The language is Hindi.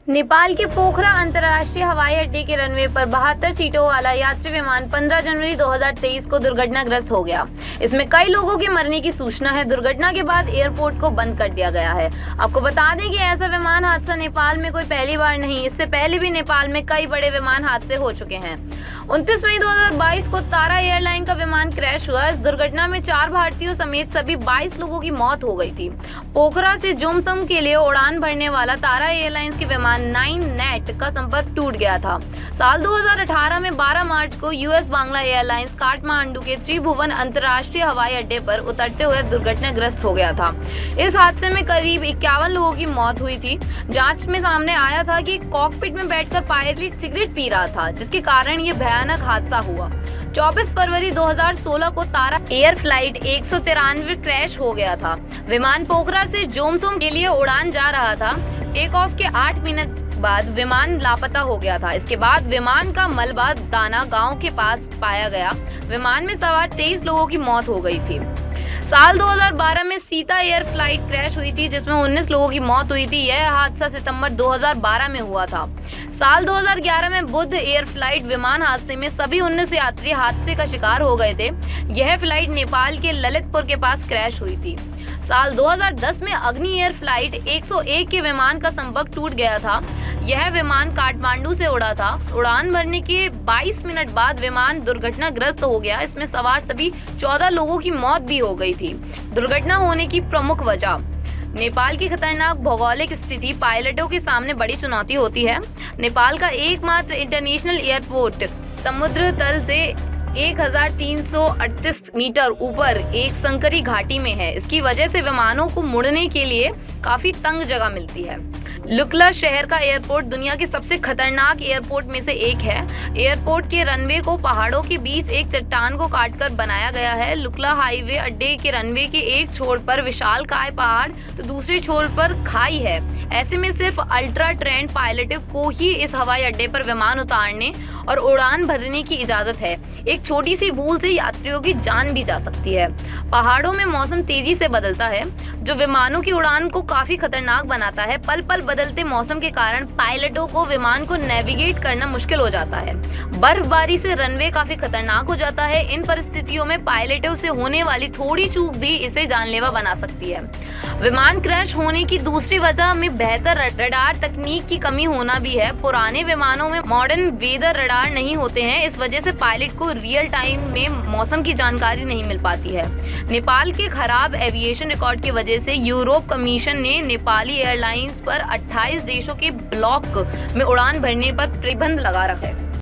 नेपाल के पोखरा अंतर्राष्ट्रीय हवाई अड्डे के रनवे पर 72 सीटों वाला यात्री विमान 15 जनवरी 2023 को दुर्घटनाग्रस्त हो गया। इसमें कई लोगों के मरने की सूचना है। दुर्घटना के बाद एयरपोर्ट को बंद कर दिया गया है। आपको बता दें कि ऐसा विमान हादसा नेपाल में कोई पहली बार नहीं, इससे पहले भी नेपाल में कई बड़े विमान हादसे हो चुके हैं। 29 मई 2022 को तारा एयरलाइन का विमान क्रैश हुआ। इस दुर्घटना में 4 भारतीयों समेत सभी 22 लोगों की मौत हो गई थी। पोखरा से जोमसम के लिए उड़ान भरने वाला तारा एयरलाइंस के विमान 9 नेट का संपर्क टूट गया था। साल 2018 में 12 मार्च को यूएस बांग्ला एयरलाइंस काठमांडू के त्रिभुवन अंतर्राष्ट्रीय हवाई अड्डे पर उतरते हुए दुर्घटनाग्रस्त हो गया था। इस हादसे में करीब 51 लोगों की मौत हुई थी। जांच में सामने आया था कि कॉकपिट में बैठकर पायलट सिगरेट पी रहा था, जिसके कारण ये भयानक हादसा हुआ। 24 फरवरी 2016 को तारा एयर फ्लाइट 193 क्रैश हो गया था। विमान पोखरा से जोमसोम के लिए उड़ान जा रहा था। टेक ऑफ के 8 मिनट बाद विमान लापता हो गया था। इसके बाद विमान का मलबा दाना गांव के पास पाया गया। विमान में सवार 23 लोगों की मौत हो गई थी। साल 2012 में सीता एयर फ्लाइट क्रैश हुई थी, जिसमें 19 लोगों की मौत हुई थी। यह हादसा सितंबर 2012 में हुआ था। साल 2011 में बुध एयर फ्लाइट विमान हादसे में सभी 19 यात्री हादसे का शिकार हो गए थे। यह फ्लाइट नेपाल के ललितपुर के पास क्रैश हुई थी। साल 2010 में अग्नि एयर फ्लाइट 101 के विमान का संपर्क टूट गया था। यह विमान काठमांडू से उड़ा था। उड़ान भरने के 22 मिनट बाद विमान दुर्घटनाग्रस्त हो गया। इसमें सवार सभी 14 लोगों की मौत भी हो गई थी। दुर्घटना होने की प्रमुख वजह नेपाल की खतरनाक भौगोलिक स्थिति पायलटों के सामने बड़ी चुनौती होती है। नेपाल का एकमात्र इंटरनेशनल एयरपोर्ट समुद्र तल से 1338 मीटर ऊपर एक संकरी घाटी में है। इसकी वजह से विमानों को मुड़ने के लिए काफी तंग जगह मिलती है। लुकला शहर का एयरपोर्ट दुनिया के सबसे खतरनाक एयरपोर्ट में से एक है। एयरपोर्ट के रनवे को पहाड़ों के बीच एक चट्टान को काटकर बनाया गया है। लुकला हाईवे अड्डे के रनवे के एक छोर पर विशालकाय पहाड़ तो दूसरे छोर पर खाई है। ऐसे में सिर्फ अल्ट्रा ट्रेंड पायलटों को ही इस हवाई अड्डे पर विमान उतारने और उड़ान भरने की इजाजत है। एक छोटी सी भूल से यात्रियों की जान भी जा सकती है। पहाड़ों में मौसम तेजी से बदलता है, जो विमानों की उड़ान को काफी खतरनाक बनाता है। पल पल बदलते मौसम के कारण पायलटों को विमान को नेविगेट करना मुश्किल हो जाता है। बर्फबारी से रनवे काफी खतरनाक हो जाता है। इन परिस्थितियों में पायलटों से होने वाली थोड़ी चूक भी इसे जानलेवा बना सकती है। विमान क्रैश होने की दूसरी वजह में बेहतर रडार तकनीक की कमी होना भी है। पुराने विमानों में मॉडर्न वेदर रडार नहीं होते हैं। इस वजह से पायलट को रियल टाइम में मौसम की जानकारी नहीं मिल पाती है। नेपाल के खराब एविएशन रिकॉर्ड की वजह से यूरोप कमीशन ने नेपाली एयरलाइंस पर 28 देशों के ब्लॉक में उड़ान भरने पर प्रतिबंध लगा रखा है।